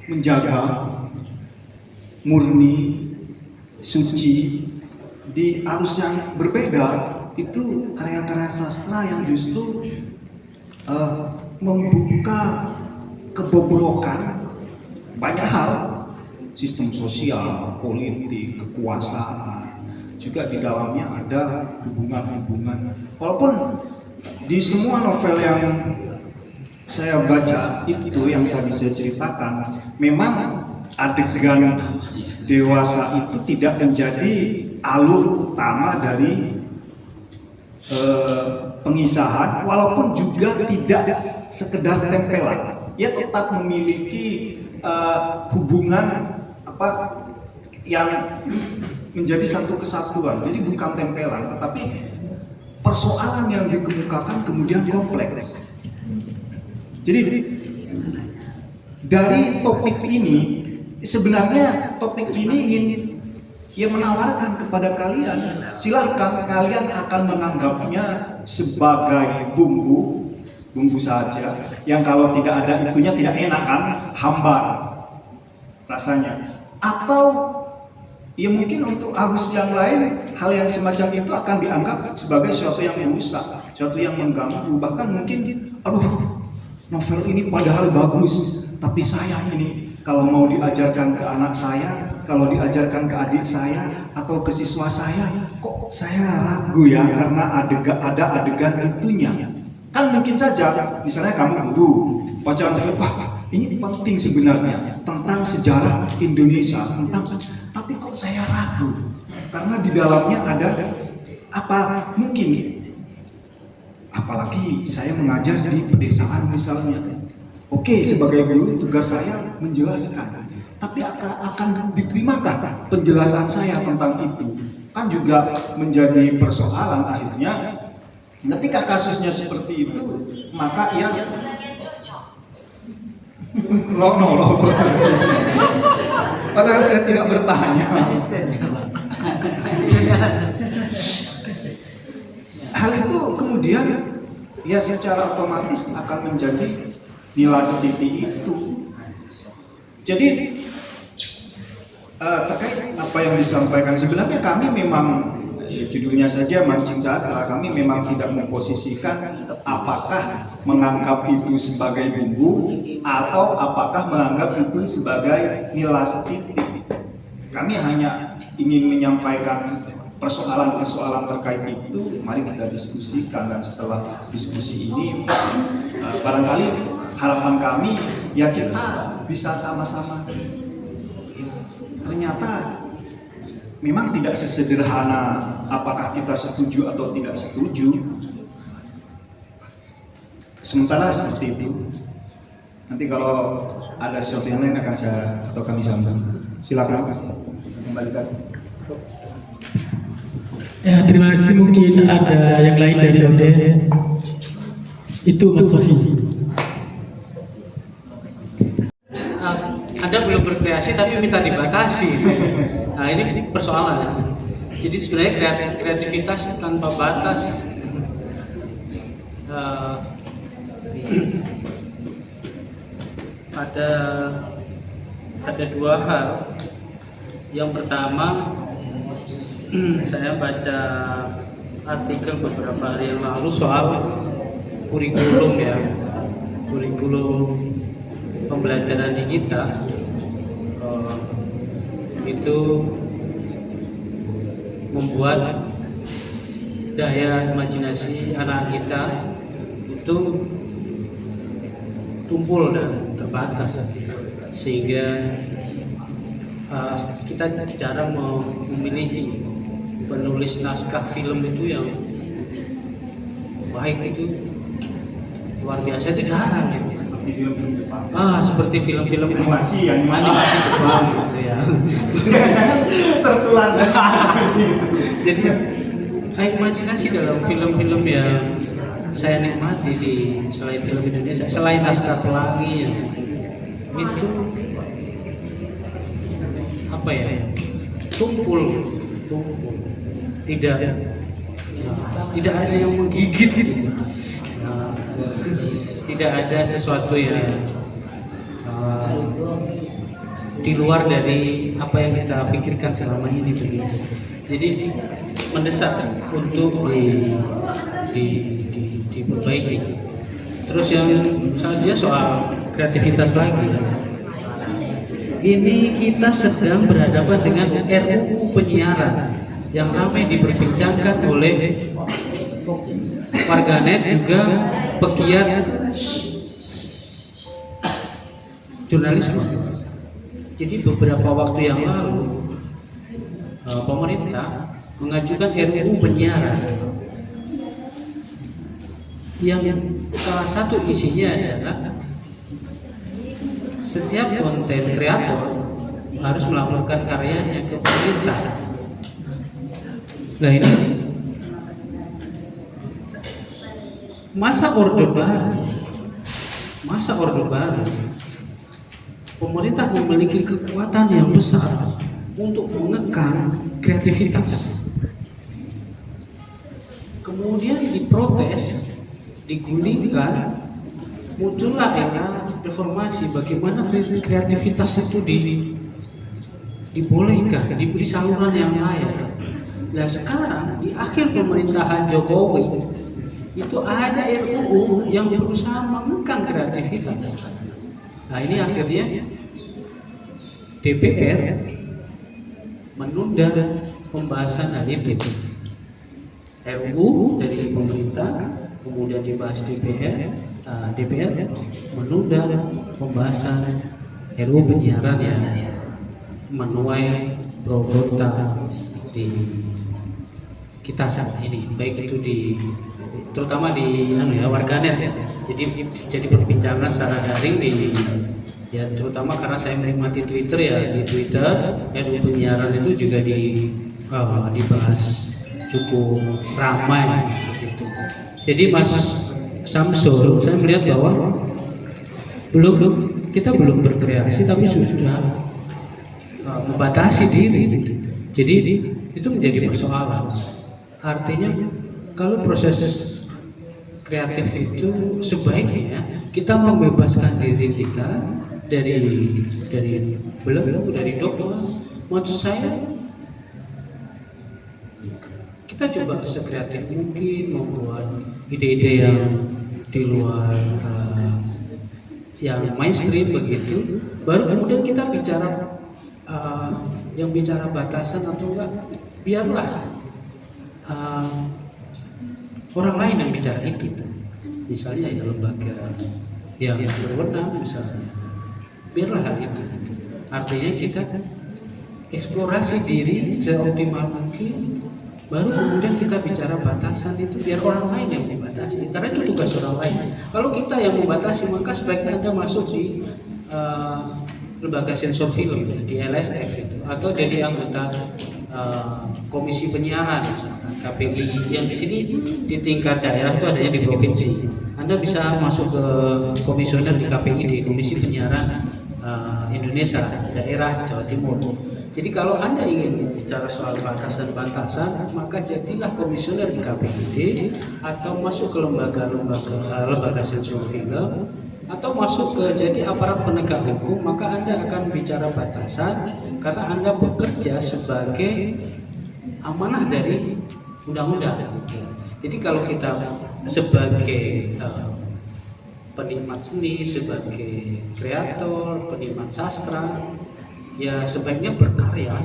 menjaga murni, suci. Di arus yang berbeda itu karya-karya sastra yang justru membuka kebobrokan banyak hal, sistem sosial, politik, kekuasaan, juga di dalamnya ada hubungan-hubungan. Walaupun di semua novel yang saya baca itu yang tadi saya ceritakan, memang adegan dewasa itu tidak menjadi alur utama dari pengisahan, walaupun juga tidak sekedar tempelan. Ia tetap memiliki hubungan yang menjadi satu kesatuan. Jadi bukan tempelan, tetapi persoalan yang dikemukakan kemudian kompleks. Jadi dari topik ini, sebenarnya topik ini ingin menawarkan kepada kalian, silahkan kalian akan menganggapnya sebagai bumbu saja, yang kalau tidak ada itunya tidak enak kan, hambar rasanya. Atau mungkin untuk arus yang lain, hal yang semacam itu akan dianggap sebagai sesuatu yang merusak, sesuatu yang mengganggu. Bahkan mungkin, novel ini padahal bagus, tapi saya ini kalau mau diajarkan ke anak saya, kalau diajarkan ke adik saya atau ke siswa saya, kok saya ragu ya, karena ada adegan itunya. Kan mungkin saja, misalnya kamu guru, baca novel, wah ini penting sebenarnya tentang sejarah Indonesia, tapi kok saya ragu, karena di dalamnya ada mungkin, apalagi saya mengajar di pedesaan misalnya. Oke, sebagai guru tugas saya menjelaskan, tapi akan diterimakan penjelasan saya tentang itu? Kan juga menjadi persoalan akhirnya. Ketika kasusnya seperti itu, maka no. Padahal saya tidak bertanya. Hal itu kemudian secara otomatis akan menjadi nilai setitik itu. Jadi terkait apa yang disampaikan, sebenarnya kami memang judulnya saja mancing sastra, kami memang tidak memposisikan apakah menganggap itu sebagai bumbu atau apakah menganggap itu sebagai nilai setitik. Kami hanya ingin menyampaikan persoalan-persoalan terkait itu, mari kita diskusikan, dan setelah diskusi ini barangkali harapan kami ya kita bisa sama-sama, ternyata memang tidak sesederhana apakah kita setuju atau tidak setuju. Sementara seperti itu. Nanti kalau ada sesuatu yang lain akan saya atau kami sambung. Silakan kembalikan. Ya, terima kasih. Mungkin ada yang lain dari Oden. Itu Mas Sofi. Anda belum berkreasi tapi minta dibatasi. Nah, ini persoalan. Jadi sebenarnya kreativitas tanpa batas. Ada dua hal. Yang pertama, saya baca artikel beberapa hari yang lalu soal kurikulum ya, kurikulum pembelajaran di kita itu membuat daya imajinasi anak kita itu tumpul dan terbatas, sehingga kita jarang memiliki penulis naskah film itu yang baik, itu luar biasa, itu jarang ya. Seperti film-film Jepang. Seperti film-film Animasi Jepang gitu ya. Jangan-jangan tertular animasi. Jadi imajinasi dalam film-film yang saya nikmati di selain film Indonesia, selain Laskar Pelangi ya, itu apa ya, tumpul, tidak ada yang menggigit gitu. Tidak ada sesuatu yang di luar dari apa yang kita pikirkan selama ini begitu. Jadi mendesak untuk diperbaiki. Terus yang selanjutnya soal kreativitas lagi. Ini kita sedang berhadapan dengan RUU penyiaran yang ramai diperbincangkan oleh warganet, juga pegiat jurnalisme. Jadi beberapa waktu yang lalu pemerintah mengajukan RUU penyiaran yang salah satu isinya adalah setiap konten kreator harus melaporkan karyanya ke pemerintah. Nah, ini masa orde baru, pemerintah memiliki kekuatan yang besar untuk mengekang kreativitas. Kemudian diprotes, digulingkan, muncullah era reformasi. Bagaimana kreativitas itu dibolehkan, diberi saluran yang layak. Nah, sekarang di akhir pemerintahan Jokowi itu ada RUU yang berusaha mengekang kreativitas. Nah, ini akhirnya DPR menunda pembahasan hal itu. RUU dari pemerintah kemudian dibahas DPR, DPR menunda pembahasan RUU penyiaran yang menuai pro kontra di kita saat ini, baik itu terutama di warganet ya. Jadi perbincangan secara daring ya, terutama karena saya menikmati Twitter ya, di Twitter RUU penyiaran itu juga dibahas cukup ramai begitu. Jadi Mas Samsul, saya melihat bahwa kita belum berkreasi tapi sudah membatasi diri gitu. Jadi itu menjadi persoalan. Artinya kalau proses kreatif itu sebaiknya kita membebaskan diri kita dari belenggu, dari dogma. Maksud saya, kita coba sekreatif mungkin membuat ide-ide yang di luar yang mainstream begitu. Baru kemudian kita bicara yang bicara batasan atau enggak, biarlah orang lain yang bicara itu. Misalnya ya lembaga yang berwenang misalnya, biarlah hal itu. Artinya kita eksplorasi diri seoptimal mungkin, baru kemudian kita bicara batasan itu, biar orang lain yang membatasi, karena itu tugas orang lain. Kalau kita yang membatasi, maka sebaiknya Anda masuk di lembaga sensor film, di LSF itu, atau jadi anggota komisi penyiaran KPI, yang di sini di tingkat daerah itu adanya di provinsi. Anda bisa masuk ke komisioner di KPI, di Komisi Penyiaran Indonesia daerah Jawa Timur. Jadi kalau Anda ingin bicara soal batasan-batasan, maka jadilah komisioner di KPID, atau masuk ke lembaga sensor film, atau masuk ke jadi aparat penegak hukum, maka Anda akan bicara batasan karena Anda bekerja sebagai amanah dari undang-undang. Jadi kalau kita sebagai penikmat seni, sebagai kreator, penikmat sastra, ya sebaiknya berkarya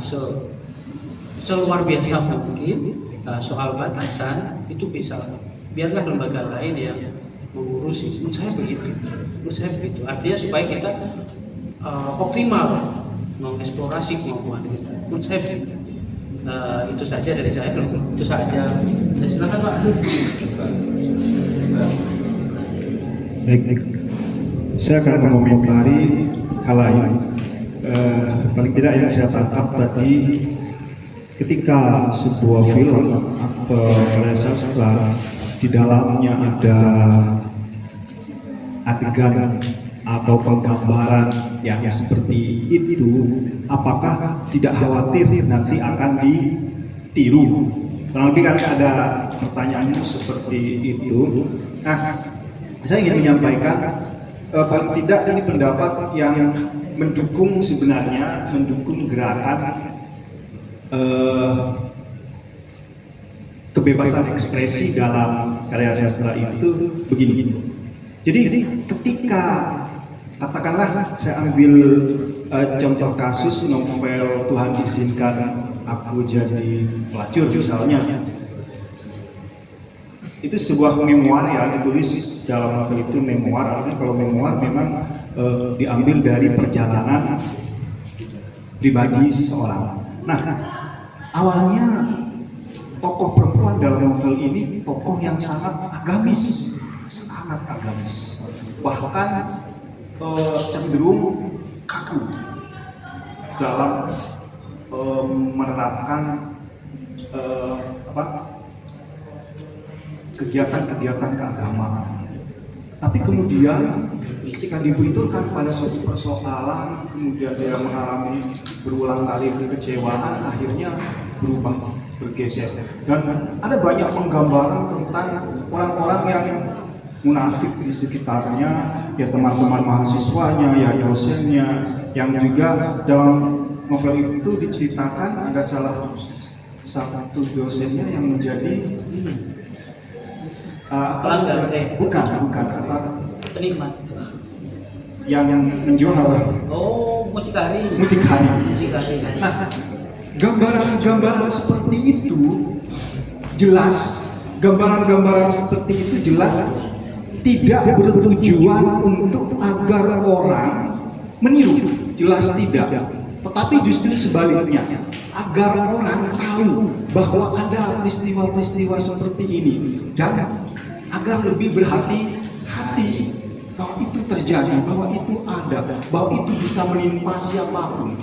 seluar biasa mungkin. Soal batasan itu bisa, biarlah lembaga lain yang mengurusi. Menurut saya begitu. Artinya supaya kita optimal mengeksplorasi kemampuan kita. Menurut saya begitu. Itu saja dari saya. Itu saja. Silakan Pak. Baik. Saya akan mengomentari hal lain. Paling tidak yang saya tangkap tadi, ketika sebuah film atau karya sastra di dalamnya ada adegan atau penggambaran yang seperti itu, apakah tidak khawatir nanti akan ditiru? Kurang lebih kan ada pertanyaannya seperti itu. Nah, saya ingin menyampaikan paling tidak ini pendapat yang mendukung gerakan kebebasan ekspresi dalam karya sastra itu begini. Jadi ketika, katakanlah saya ambil contoh kasus novel Tuhan Izinkan Aku Jadi Pelacur misalnya, itu sebuah memoir yang ditulis dalam novel itu. Memoir, artinya kalau memoir memang diambil dari perjalanan pribadi seseorang. Nah, awalnya tokoh perempuan dalam novel ini tokoh yang sangat agamis, bahkan cenderung kaku dalam menerapkan kegiatan-kegiatan keagamaan. Tapi kemudian ketika dibutuhkan pada suatu persoalan, kemudian dia mengalami berulang kali kekecewaan, akhirnya berubah, bergeser. Dan ada banyak penggambaran tentang orang-orang yang munafik di sekitarnya, ya teman-teman mahasiswanya, ya dosennya, yang juga dalam novel itu diceritakan ada salah satu dosennya yang menjadi bukan penikmat yang menjual apa? Oh, mucikari. Nah, gambaran-gambaran seperti itu jelas, tidak bertujuan untuk agar orang meniru, jelas tidak. Tetapi justru sebaliknya, agar orang tahu bahwa ada peristiwa-peristiwa seperti ini, dan agar lebih berhati-hati bahwa itu terjadi, bahwa itu ada, bahwa itu bisa menimpa siapapun.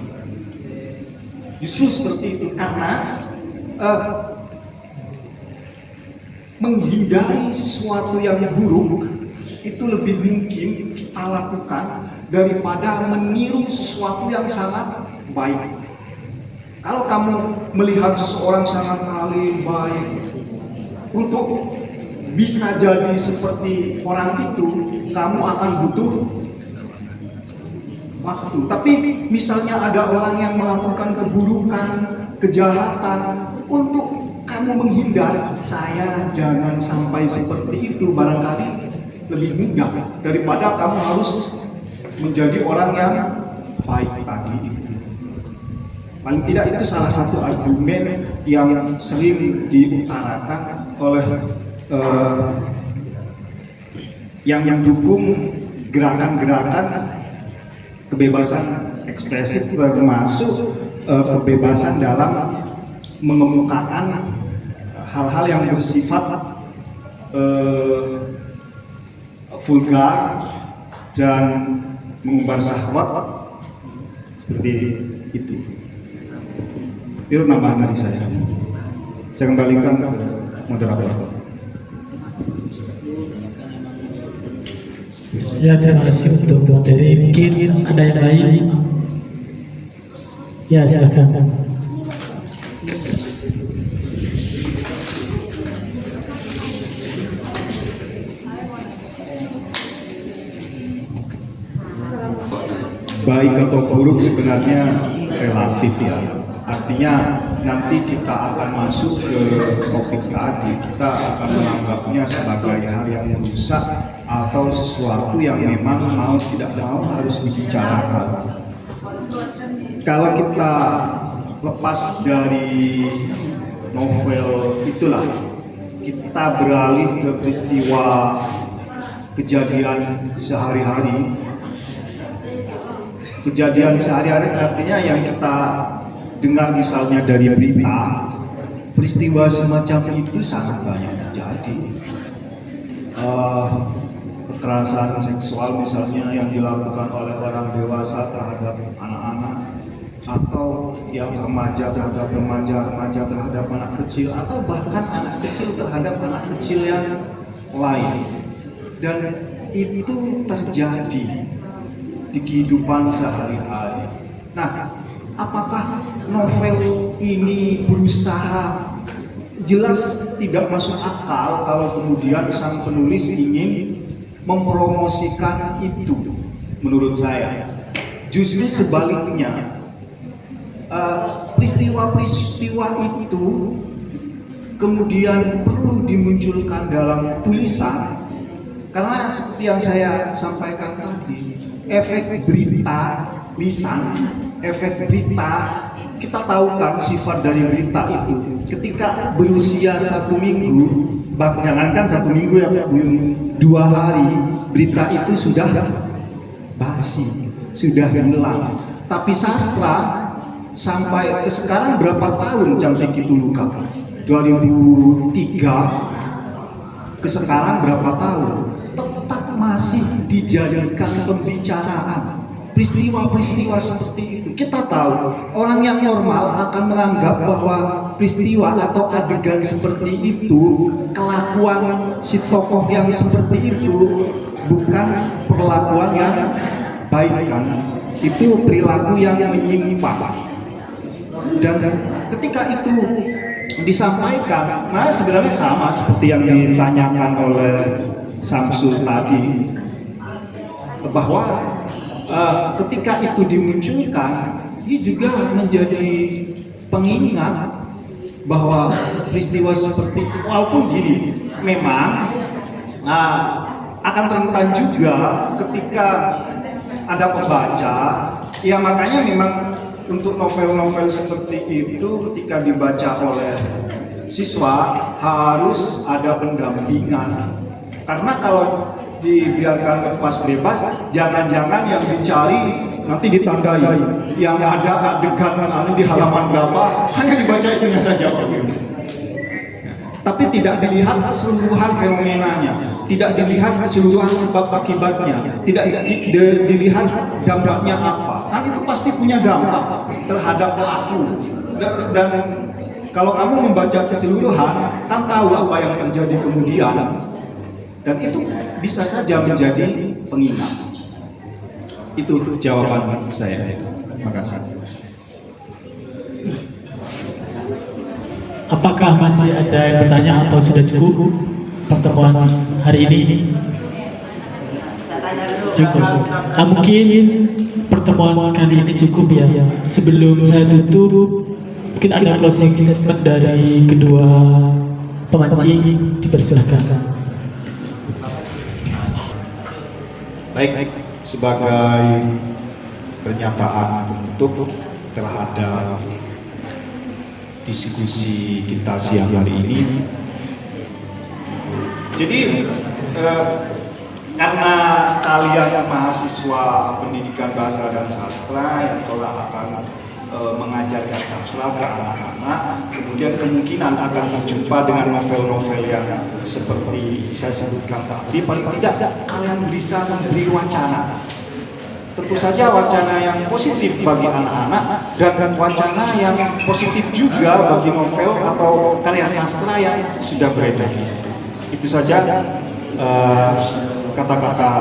Justru seperti itu, karena menghindari sesuatu yang buruk itu lebih mungkin kita lakukan daripada meniru sesuatu yang sangat baik. Kalau kamu melihat seseorang sangat alim, baik, untuk bisa jadi seperti orang itu, kamu akan butuh waktu. Tapi misalnya ada orang yang melakukan keburukan, kejahatan, untuk kamu menghindar, saya jangan sampai seperti itu, barangkali lebih mudah daripada kamu harus menjadi orang yang baik tadi itu. Paling tidak itu salah satu argumen yang sering diutarakan oleh yang mendukung gerakan-gerakan kebebasan ekspresif, termasuk kebebasan dalam mengemukakan hal-hal yang bersifat vulgar dan mengumbar syahwat seperti itu. Itu tambahan dari saya. Saya kembalikan ke moderator. Ya, terima kasih untuk materi. Mungkin ada yang lain? Ya, silakan. Baik atau buruk sebenarnya relatif ya. Artinya nanti kita akan masuk ke topik tadi, kita akan menganggapnya sebagai hal yang merusak atau sesuatu yang memang mau tidak mau harus dibicarakan. Kalau kita lepas dari novel itulah, kita beralih ke peristiwa kejadian sehari-hari. Kejadian sehari-hari artinya yang kita dengar misalnya dari berita, peristiwa semacam itu sangat banyak terjadi. Kekerasan seksual misalnya yang dilakukan oleh orang dewasa terhadap anak-anak, atau yang remaja terhadap remaja terhadap anak kecil, atau bahkan anak kecil terhadap anak kecil yang lain. Dan itu terjadi di kehidupan sehari-hari. Nah, apakah novel ini berusaha, jelas tidak masuk akal kalau kemudian sang penulis ingin mempromosikan itu. Menurut saya justru sebaliknya, peristiwa-peristiwa itu kemudian perlu dimunculkan dalam tulisan, karena seperti yang saya sampaikan tadi, efek berita lisan, efek berita, kita tahu kan sifat dari berita itu. Ketika berusia 1 minggu, jangankan 1 minggu ya, 2 hari, berita itu sudah basi, sudah hilang. Tapi sastra sampai sekarang berapa tahun Cantik Itu Luka? 2003 ke sekarang berapa tahun? Tetap masih dijadikan pembicaraan. Peristiwa-peristiwa seperti itu, kita tahu orang yang normal akan menganggap bahwa peristiwa atau adegan seperti itu, kelakuan si tokoh yang seperti itu bukan perlakuan yang baik kan, itu perilaku yang menyimpang. Dan ketika itu disampaikan, nah sebenarnya sama seperti yang ditanyakan oleh Samsul tadi, bahwa ketika itu dimunculkan, ini juga menjadi pengingat bahwa peristiwa seperti itu, walaupun gini, memang akan rentan juga ketika ada pembaca, ya makanya memang untuk novel-novel seperti itu ketika dibaca oleh siswa harus ada pendampingan, karena kalau dibiarkan lepas bebas, jangan-jangan yang dicari nanti ditandai, yang ada adegan di halaman berapa hanya dibaca itunya saja, tapi tidak dilihat keseluruhan fenomenanya, tidak dilihat keseluruhan sebab akibatnya, tidak dilihat dampaknya apa. Kan itu pasti punya dampak terhadap pelaku, dan kalau kamu membaca keseluruhan kan tahu apa yang terjadi kemudian, dan itu bisa saja menjadi pengingat. Itu jawaban saya. Terima kasih. Apakah masih ada yang bertanya atau sudah cukup pertemuan hari ini? Cukup. Mungkin pertemuan kali ini cukup ya. Sebelum saya tutup, mungkin ada closing statement dari kedua pemancing, dipersilahkan. Baik, sebagai pernyataan penutup, terhadap diskusi kita siang hari ini. Jadi karena kalian mahasiswa pendidikan bahasa dan sastra yang telah akan mengajarkan sastra ke anak-anak, kemudian kemungkinan akan berjumpa dengan novel-novel yang seperti saya sebutkan tadi, paling tidak kalian bisa memberi wacana. Tentu saja wacana yang positif bagi anak-anak dan wacana yang positif juga bagi novel atau karya sastra yang sudah beredar. Itu saja kata-kata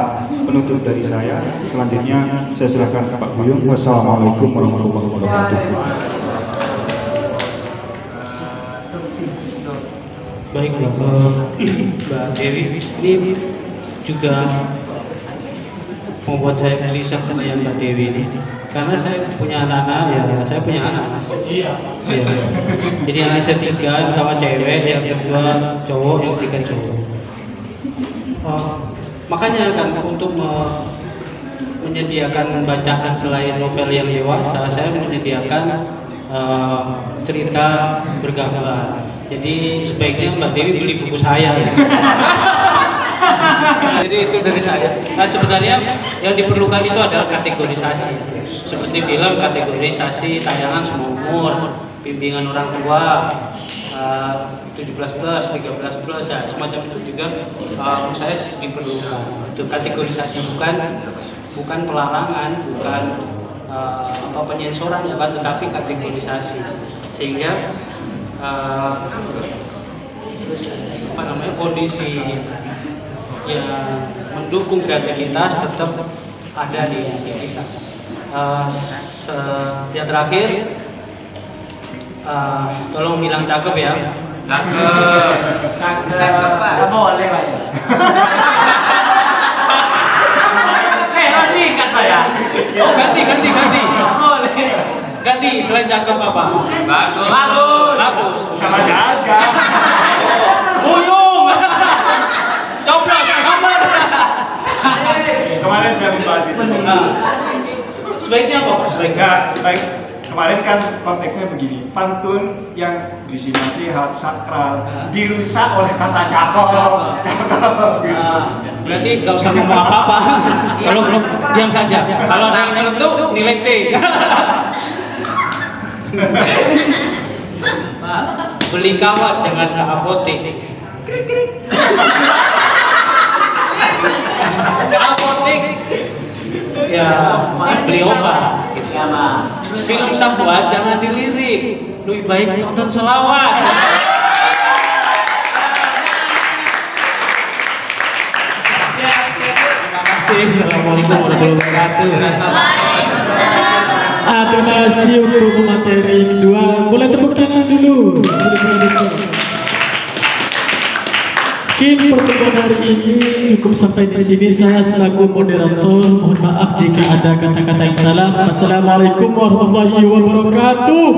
penutup dari saya. Selanjutnya saya serahkan ke Pak Buyung. Wassalamualaikum warahmatullahi wabarakatuh. Baik, Mbak Dewi, ini juga membuat saya gelisah sama yang Mbak Dewi ini, karena saya punya anak-anak, ya saya punya anak, Mas. Iya. Jadi anak saya 3, yang pertama cewek, yang kedua cowok, yang ketiga cowok. Makanya kan untuk menyediakan bacaan selain novel yang dewasa, saya menyediakan cerita bergambar. Jadi sebaiknya Mbak Dewi beli buku saya. Ya. Jadi itu dari saya. Nah, sebenarnya yang diperlukan itu adalah kategorisasi. Seperti film, kategorisasi tayangan semua umur, bimbingan orang tua, 17 plus, 13 plus, ya, semacam itu juga saya diperlukan. Itu kategorisasi, bukan pelarangan, bukan penyensoran, ya kan, tetapi kategorisasi, sehingga kondisi yang mendukung kreativitas tetap ada di kita. Yang terakhir, tolong bilang cakep ya. Cakep boleh Pak. Masih ingat saya. Oh, ganti. Boleh. Ganti, selain cakep apa? Bagus. Sama jaga. Buyung. Coplos, kamar. Kemarin saya membahas itu. Sebaiknya apa? Sebaik kemarin kan konteksnya begini, pantun yang berisi nasihat sakral dirusak oleh kata cakep. Berarti nggak usah ngomong apa-apa. Kalau diam saja. Kalau ada yang nyeletuk, nilai C. Beli kawat, jangan ke apotek. Ke apotek, ya beli obat. Film Sabuat jangan dilirik, lebih baik nonton selawat. Terima kasih. Assalamualaikum warahmatullahi wabarakatuh. Terima kasih untuk materi kedua. Boleh tepuk tangan dulu. Mungkin pertemuan hari ini cukup sampai di sini. Saya selaku moderator mohon maaf jika ada kata-kata yang salah. Wassalamualaikum warahmatullahi wabarakatuh.